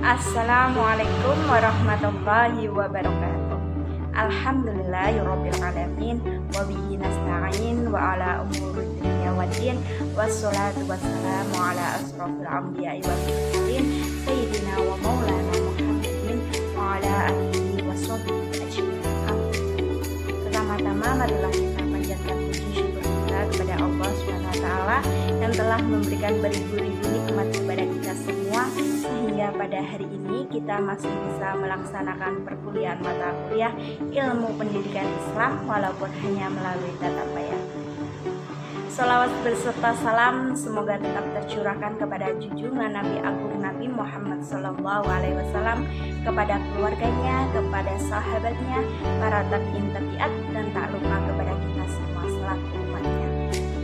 Assalamualaikum warahmatullahi wabarakatuh. Alhamdulillahirabbil alamin wa bihi nasta'in wa ala umuri dunya waddin wassalatu wassalamu ala asrofil anbiya'i wal mursalin sayyidina wa maulana Muhammadin wa ala alihi washabbihi ajmain. Pertama-tama marilah kita panjatkan puji syukur kita kepada Allah SWT yang telah memberikan beribu-ribu nikmat kepada kita semua, sehingga pada hari ini kita masih bisa melaksanakan perkuliahan mata kuliah ilmu pendidikan Islam walaupun hanya melalui tatap bayar. Salawat berserta salam semoga tetap tercurahkan kepada junjungan Nabi Agung Nabi Muhammad SAW, kepada keluarganya, kepada sahabatnya, para tabi'in tabi'at, dan tak lupa kepada kita semua selaku umatnya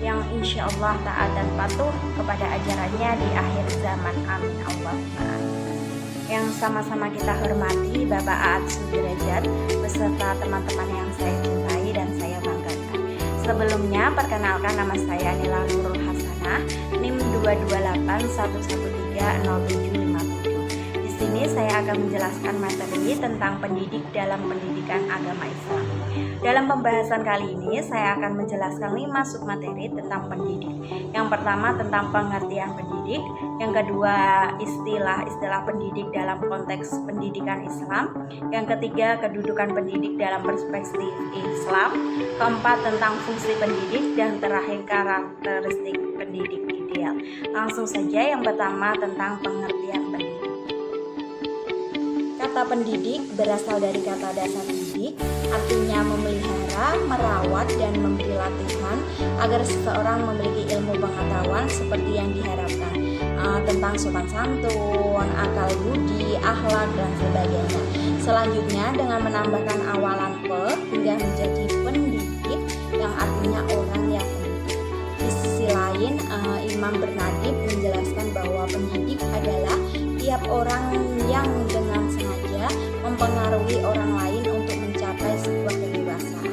yang insya Allah taat dan patuh kepada ajarannya di akhir zaman. Amin Allahumma amin. Yang sama-sama kita hormati Bapak Aat Sudrajat beserta teman-teman yang saya cintai dan saya banggakan. Sebelumnya perkenalkan, nama saya Nila Nurul Hasanah, NIM 22811300757. Di sini saya akan menjelaskan materi tentang pendidik dalam pendidikan agama Islam. Dalam pembahasan kali ini saya akan menjelaskan 5 submateri tentang pendidik. Yang pertama tentang pengertian pendidik, yang kedua istilah-istilah pendidik dalam konteks pendidikan Islam, yang ketiga kedudukan pendidik dalam perspektif Islam, keempat tentang fungsi pendidik, dan terakhir karakteristik pendidik ideal. Langsung saja, yang pertama tentang pengertian pendidik. Kata pendidik berasal dari kata dasar didik, artinya memelihara, merawat, dan memberi latihan agar seseorang memiliki ilmu pengetahuan seperti yang diharapkan, tentang sopan santun, akal budi, akhlak, dan sebagainya. Selanjutnya dengan menambahkan awalan pe hingga menjadi pendidik yang artinya orang yang mendidik. Di sisi lain, Imam Bernadib menjelaskan bahwa pendidik adalah tiap orang yang dengan sengaja mempengaruhi orang lain untuk mencapai sebuah kedewasaan.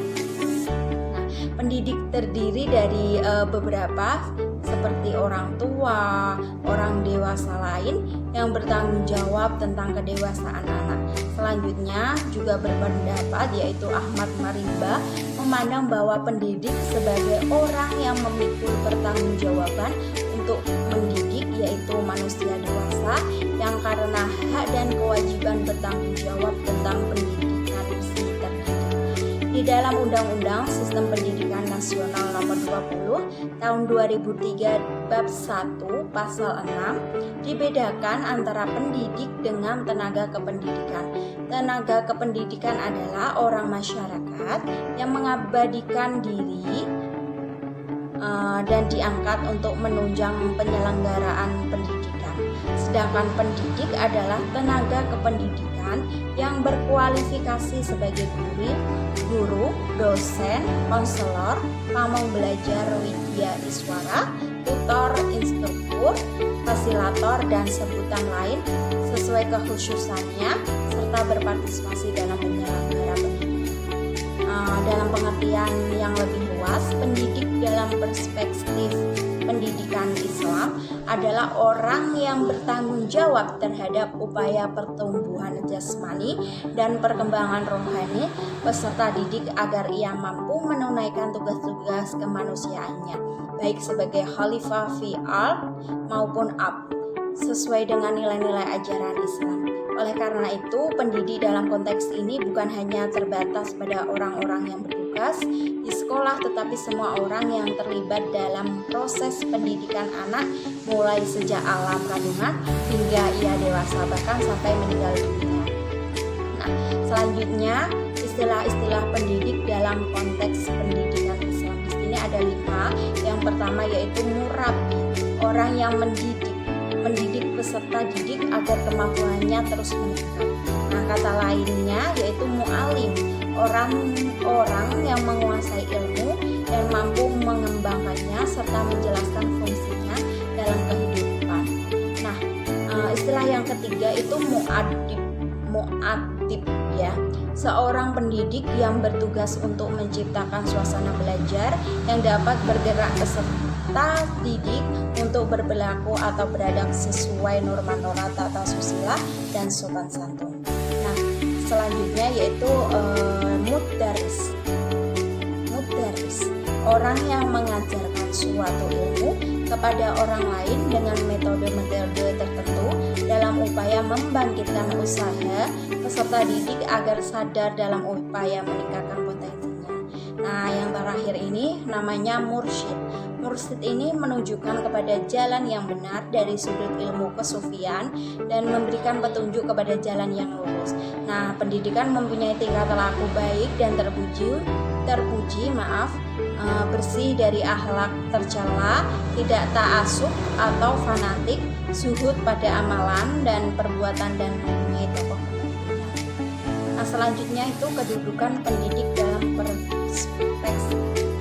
Nah, pendidik terdiri dari beberapa seperti orang tua, orang dewasa lain yang bertanggung jawab tentang kedewasaan anak. Selanjutnya juga berpendapat, yaitu Ahmad Marimba, memandang bahwa pendidik sebagai orang yang memikul pertanggungjawaban untuk mendidik, yaitu manusia dewasa yang karena hak dan kewajiban bertanggung jawab tentang pendidikan si terdidik. Di dalam Undang-Undang Sistem Pendidikan Nasional Nomor 20 Tahun 2003 Bab 1 Pasal 6 dibedakan antara pendidik dengan tenaga kependidikan. Tenaga kependidikan adalah orang masyarakat yang mengabadikan diri dan diangkat untuk menunjang penyelenggaraan pendidikan. Sedangkan pendidik adalah tenaga kependidikan yang berkualifikasi sebagai guru, dosen, konselor, pamong belajar widya iswara, tutor, instruktur, fasilitator, dan sebutan lain sesuai kekhususannya serta berpartisipasi dalam penyelenggara pendidikan. Dalam pengertian yang lebih luas, pendidik dalam perspektif pendidikan Islam adalah orang yang bertanggung jawab terhadap upaya pertumbuhan jasmani dan perkembangan rohani peserta didik agar ia mampu menunaikan tugas-tugas kemanusiaannya, baik sebagai khalifah fi ard maupun ab, sesuai dengan nilai-nilai ajaran Islam. Oleh karena itu, pendidik dalam konteks ini bukan hanya terbatas pada orang-orang yang bertugas di sekolah, tetapi semua orang yang terlibat dalam proses pendidikan anak, mulai sejak alam kandungan hingga ia dewasa, bahkan sampai meninggal dunia. Nah, selanjutnya istilah-istilah pendidik dalam konteks pendidikan Islam. Di sini ada 5. Yang pertama yaitu murabbi, orang yang mendidik peserta didik agar kemampuannya terus meningkat. Nah, kata lainnya yaitu mu'alim, orang yang menguasai ilmu dan mampu mengembangkannya serta menjelaskan fungsinya dalam kehidupan. Nah, istilah yang ketiga itu mu'addib ya, seorang pendidik yang bertugas untuk menciptakan suasana belajar yang dapat bergerak peserta didik untuk berperilaku atau beradab sesuai norma Torah, tata susila, dan sopan santun. Nah, selanjutnya yaitu mudaris. Mudaris, orang yang mengajarkan suatu ilmu kepada orang lain dengan metode-metode tertentu dalam upaya membangkitkan usaha peserta didik agar sadar dalam upaya meningkatkan potensinya. Nah, yang terakhir ini namanya mursyid. Mursyid ini menunjukkan kepada jalan yang benar dari sudut ilmu kesufian dan memberikan petunjuk kepada jalan yang lurus. Nah, pendidikan mempunyai tingkah laku baik dan terpuji, bersih dari akhlak tercela, tidak ta'assub atau fanatik, zuhud pada amalan dan perbuatan, dan mempunyai tokoh kepemimpinan. Nah, selanjutnya itu kedudukan pendidik dalam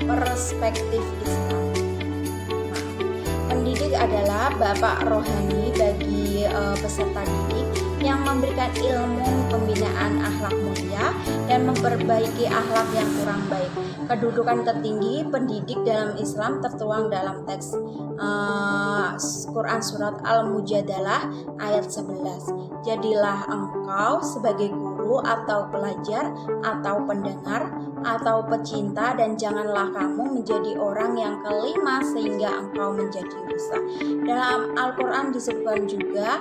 perspektif Islam. Nah, pendidik adalah bapak rohani bagi peserta didik yang memberikan ilmu pembinaan akhlak mulia dan memperbaiki akhlak yang kurang baik. Kedudukan tertinggi pendidik dalam Islam tertuang dalam teks Quran surat Al-Mujadalah ayat 11. Jadilah engkau sebagai guru atau pelajar atau pendengar atau pecinta, dan janganlah kamu menjadi orang yang kelima sehingga engkau menjadi rusak. Dalam Al-Quran disebutkan juga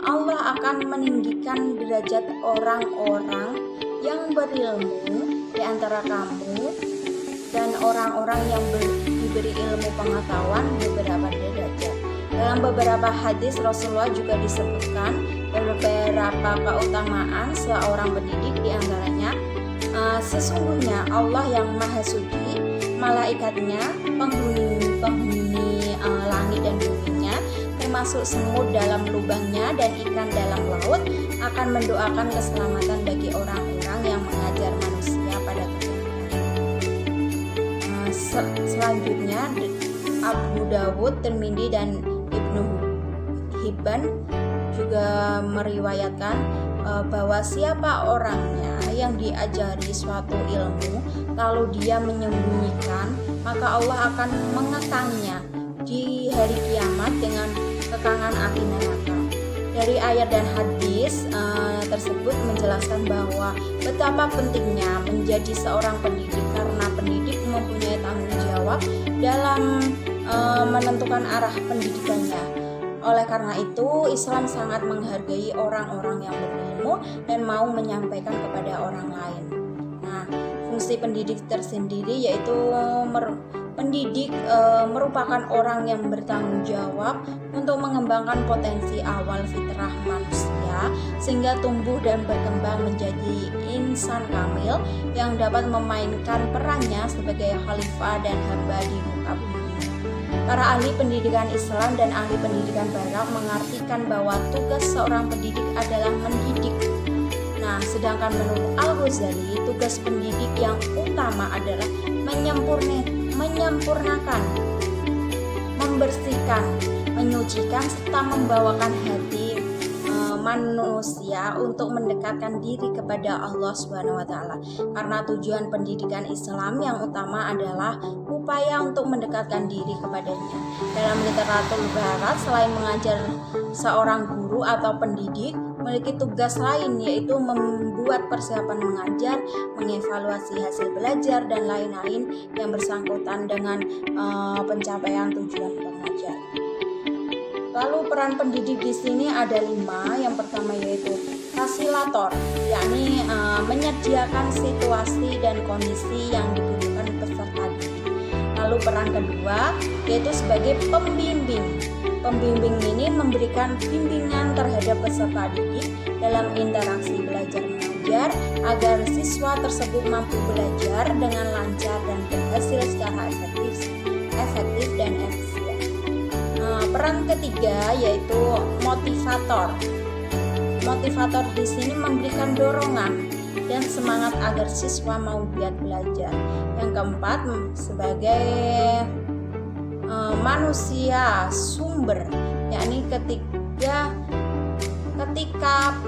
Allah akan meninggikan derajat orang-orang yang berilmu di antara kamu dan orang-orang yang diberi ilmu pengetahuan beberapa derajat. Dalam beberapa hadis Rasulullah juga disebutkan beberapa keutamaan seorang pendidik, di antaranya sesungguhnya Allah yang Maha Suci, malaikatnya, penghuni langit dan buminya, termasuk semut dalam lubangnya dan ikan dalam laut, akan mendoakan keselamatan bagi orang-orang yang mengajar manusia pada kebaikan. Selanjutnya Abu Dawud, Tirmidzi, dan Ibnu Hibban juga meriwayatkan bahwa siapa orangnya yang diajari suatu ilmu lalu dia menyembunyikan, maka Allah akan mengekangnya di hari kiamat dengan kekangan api neraka. Dari ayat dan hadis tersebut menjelaskan bahwa betapa pentingnya menjadi seorang pendidik, karena pendidik mempunyai tanggung jawab dalam menentukan arah pendidikannya. Oleh karena itu, Islam sangat menghargai orang-orang yang berilmu dan mau menyampaikan kepada orang lain. Nah, fungsi pendidik tersendiri yaitu pendidik merupakan orang yang bertanggung jawab untuk mengembangkan potensi awal fitrah manusia sehingga tumbuh dan berkembang menjadi insan kamil yang dapat memainkan perannya sebagai khalifah dan hamba di muka bumi. Para ahli pendidikan Islam dan ahli pendidikan Barat mengartikan bahwa tugas seorang pendidik adalah mendidik. Nah, sedangkan menurut Al-Ghazali, tugas pendidik yang utama adalah menyempurnakan, membersihkan, menyucikan, serta membawakan hati manusia untuk mendekatkan diri kepada Allah SWT. Karena tujuan pendidikan Islam yang utama adalah upaya untuk mendekatkan diri kepadanya. Dalam literatur Barat, selain mengajar, seorang guru atau pendidik memiliki tugas lain, yaitu membuat persiapan mengajar, mengevaluasi hasil belajar, dan lain-lain yang bersangkutan dengan pencapaian tujuan pengajar. Lalu peran pendidik di sini ada 5. Yang pertama yaitu fasilitator, yakni menyediakan situasi dan kondisi yang dibutuhkan peserta didik. Lalu peran kedua yaitu sebagai pembimbing. Pembimbing ini memberikan bimbingan terhadap peserta didik dalam interaksi belajar mengajar agar siswa tersebut mampu belajar dengan lancar dan berhasil secara efektif dan efisien. Peran ketiga yaitu motivator. Motivator di sini memberikan dorongan dan semangat agar siswa mau giat belajar. Yang keempat sebagai manusia sumber, yakni ketika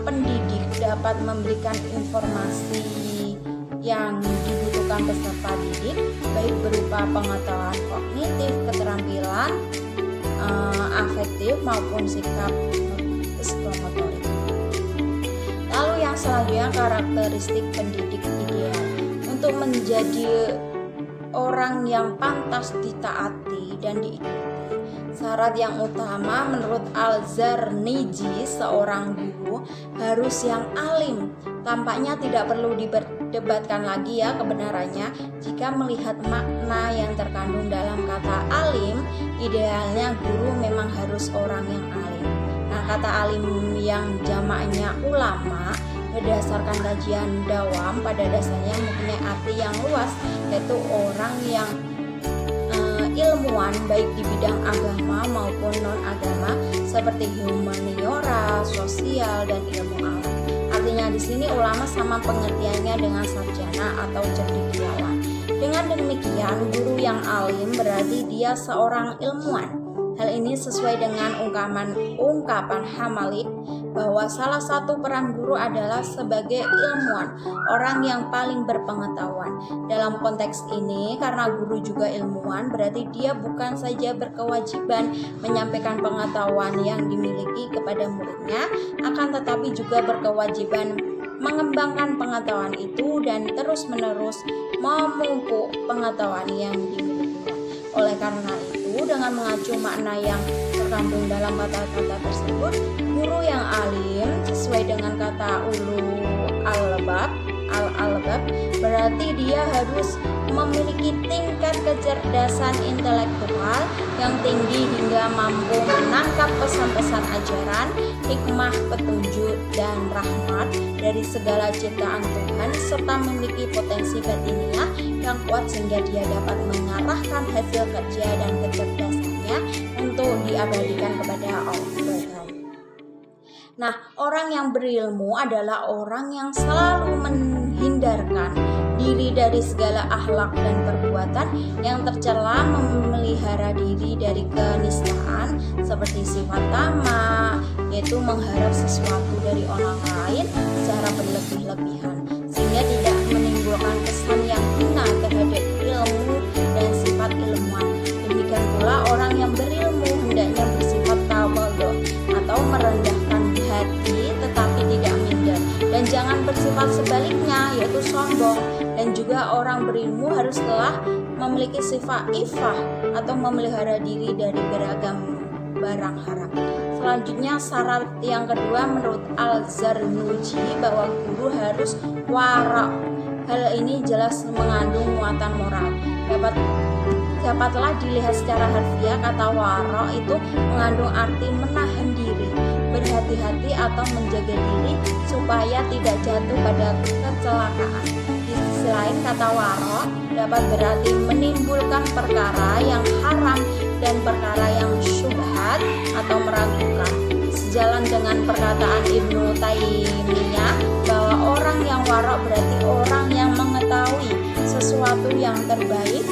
pendidik dapat memberikan informasi yang dibutuhkan dibutuhkan peserta didik, baik berupa pengetahuan kognitif, keterampilan afektif maupun sikap psikomotorik. Lalu yang selanjutnya, karakteristik pendidik ideal. Untuk menjadi orang yang pantas ditaati dan diikuti, syarat yang utama menurut Al-Zarniji, seorang guru harus yang alim. Tampaknya tidak perlu diperdebatkan lagi ya kebenarannya. Jika melihat makna yang terkandung dalam kata alim, idealnya guru memang harus orang yang alim. Nah, kata alim yang jamaknya ulama berdasarkan kajian Dawam pada dasarnya mempunyai arti yang luas, yaitu orang yang ilmuwan baik di bidang agama maupun non-agama seperti humaniora, sosial, dan ilmu alam. Artinya di sini ulama sama pengertiannya dengan sarjana atau cendekiawan. Dengan demikian, guru yang alim berarti dia seorang ilmuwan. Hal ini sesuai dengan ungkapan Hamalik bahwa salah satu peran guru adalah sebagai ilmuwan, orang yang paling berpengetahuan. Dalam konteks ini, karena guru juga ilmuwan, berarti dia bukan saja berkewajiban menyampaikan pengetahuan yang dimiliki kepada muridnya, akan tetapi juga berkewajiban mengembangkan pengetahuan itu dan terus-menerus memupuk pengetahuan yang dimilikinya. Oleh karena itu, dengan mengacu makna yang terkandung dalam kata-kata tersebut, guru yang alim sesuai dengan kata ulu al-albab berarti dia harus memiliki tingkat kecerdasan intelektual yang tinggi hingga mampu menangkap pesan-pesan ajaran, hikmah, petunjuk, dan rahmat dari segala ciptaan Tuhan, serta memiliki potensi batiniah yang kuat sehingga dia dapat mengarahkan hasil kerja dan kecerdasannya untuk diabadikan kepada Allah. Nah, orang yang berilmu adalah orang yang selalu menghindarkan diri dari segala akhlak dan perbuatan yang tercela, memelihara diri dari kenistaan seperti sifat tamak, yaitu mengharap sesuatu dari orang lain secara berlebih-lebihan, sehingga tidak menimbulkan kesan yang hina terhadap ilmu dan sifat ilmuwan. Demikian pula orang yang berilmu hendaknya bersifat tawadhu atau merendahkan hati tetapi tidak minder, dan jangan bersifat sebaliknya yaitu sombong. Dan juga orang berilmu harus telah memiliki sifat ifah atau memelihara diri dari beragam barang haram. Selanjutnya, syarat yang kedua menurut Al-Zarnuji bahwa guru harus wara. Hal ini jelas mengandung muatan moral. Dapatlah dilihat secara harfiah, kata wara itu mengandung arti menahan diri, berhati-hati atau menjaga diri supaya tidak jatuh pada kecelakaan. Di sisi lain, kata wara dapat berarti menimbulkan perkara yang haram dan perkara yang syubhat atau meragukan. Sejalan dengan perkataan Ibnu Taimiyah bahwa orang yang wara berarti orang yang mengetahui sesuatu yang terbaik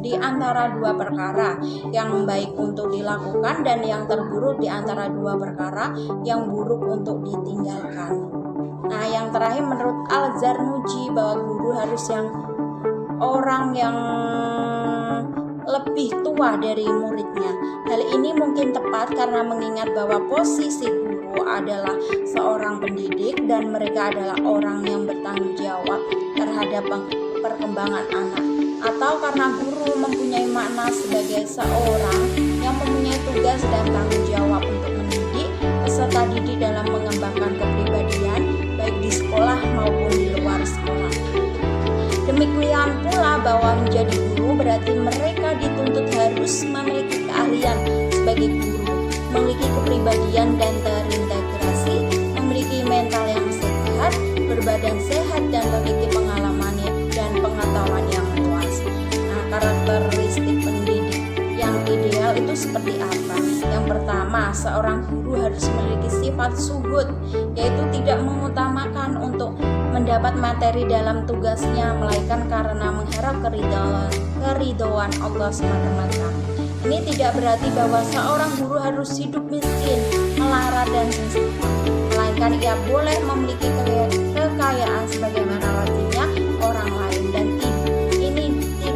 di antara dua perkara yang baik untuk dilakukan dan yang terburuk di antara dua perkara yang buruk untuk ditinggalkan. Nah, yang terakhir menurut Al-Zarnuji bahwa guru harus orang yang lebih tua dari muridnya. Hal ini mungkin tepat karena mengingat bahwa posisi guru adalah seorang pendidik dan mereka adalah orang yang bertanggung jawab terhadap perkembangan anak, atau karena guru mempunyai makna sebagai seorang yang mempunyai tugas dan tanggung jawab untuk mendidik peserta didik dalam mengembangkan kepribadian baik di sekolah maupun di luar sekolah. Demikian pula bahwa menjadi guru berarti mereka dituntut harus memiliki keahlian sebagai guru, memiliki kepribadian dan terintegrasi, memiliki mental yang sehat, berbadan sehat, dan memiliki pengalaman dan pengetahuan yang luas. Nah, karakteristik pendidik yang ideal itu seperti apa? Yang pertama, seorang guru harus memiliki sifat suhud, yaitu tidak mengutamakan untuk mendapat materi dalam tugasnya, melainkan karena mengharap keridhaan Allah semata-mata. Ini tidak berarti bahwa seorang guru harus hidup miskin, melarat, dan sengsara, melainkan ia boleh memiliki kekayaan sebagaimana lazimnya orang lain dan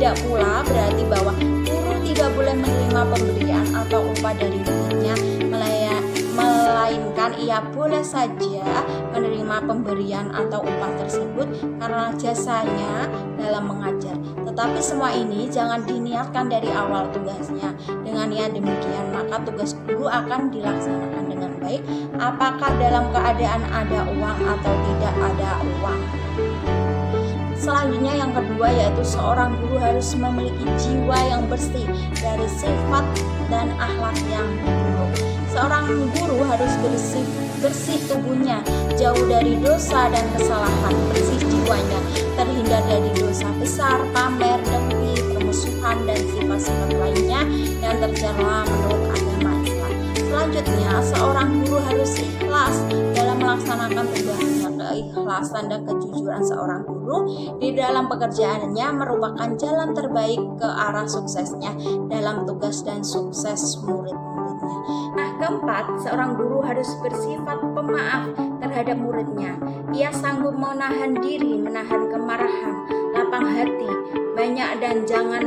Tidak pula berarti bahwa guru tidak boleh menerima pemberian atau upah dari muridnya, melainkan ia boleh saja menerima pemberian atau upah tersebut karena jasanya dalam mengajar. Tetapi semua ini jangan diniatkan dari awal tugasnya. Dengan niat demikian, maka tugas guru akan dilaksanakan dengan baik, apakah dalam keadaan ada uang atau tidak ada uang. Selanjutnya yang kedua yaitu seorang guru harus memiliki jiwa yang bersih dari sifat dan akhlak yang buruk. Seorang guru harus bersih tubuhnya, jauh dari dosa dan kesalahan, bersih jiwanya, terhindar dari dosa besar, pamer, dengki, permusuhan, dan sifat-sifat lainnya yang tercela menurut agama Islam. Selanjutnya, seorang guru harus ikhlas dalam melaksanakan tugasnya. Keikhlasan dan kejujuran seorang guru di dalam pekerjaannya merupakan jalan terbaik ke arah suksesnya dalam tugas dan sukses murid-muridnya. Nah, keempat, seorang guru harus bersifat pemaaf terhadap muridnya. Ia sanggup menahan diri, menahan kemarahan, lapang hati, banyak dan jangan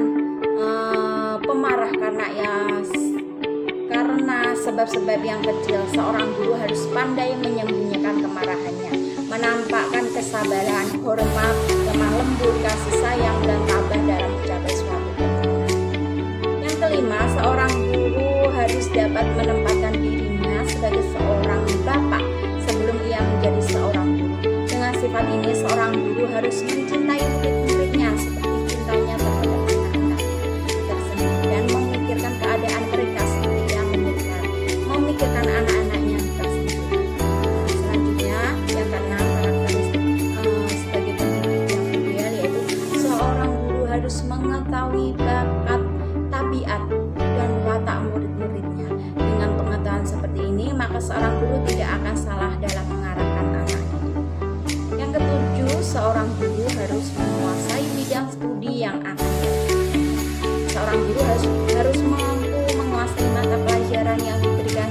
pemarah karena sebab-sebab yang kecil. Seorang guru harus pandai menyembunyikan kemarahannya, menampakkan kesabaran, hormat, lemah lembut, kasih sayang, dan tabah dalam mencapai suatu perjuangan. Yang kelima, seorang guru harus dapat menempatkan dirinya sebagai seorang bapak sebelum ia menjadi seorang guru. Dengan sifat ini, seorang guru harus mencintai murid-muridnya seperti cintanya terhadap anak-anak tersebut dan memikirkan keadaan mereka seperti yang memikirkan anak-anaknya tersebut. Selanjutnya, yang keenam, karakteristik sebagai pendidik yang ideal yaitu seorang guru harus mengetahui bakat, tabiat, dan watak murid-muridnya. Dengan pengetahuan seperti ini, maka seorang guru tidak akan salah dalam mengarahkan anak didik. Yang ketujuh, seorang guru harus menguasai bidang studi yang akan dilakukan. Seorang guru harus mampu menguasai mata pelajaran yang diberikan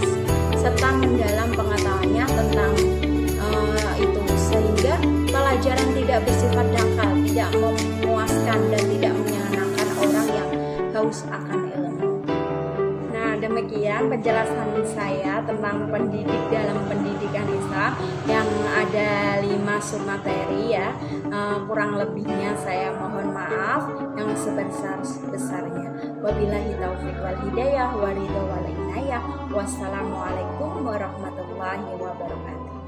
serta mendalam pengetahuannya tentang itu, sehingga pelajaran tidak bersifat dangkal, tidak memuaskan, dan tidak menyenangkan orang yang haus akan ilmu. Nah, demikian penjelasan saya tentang pendidik dalam pendidikan Islam yang ada 5 submateri ya. Kurang lebihnya saya mohon maaf yang sebesar-besarnya. Wabillahi taufiq wal hidayah wa ridho wal inayah. Wassalamualaikum warahmatullahi wabarakatuh.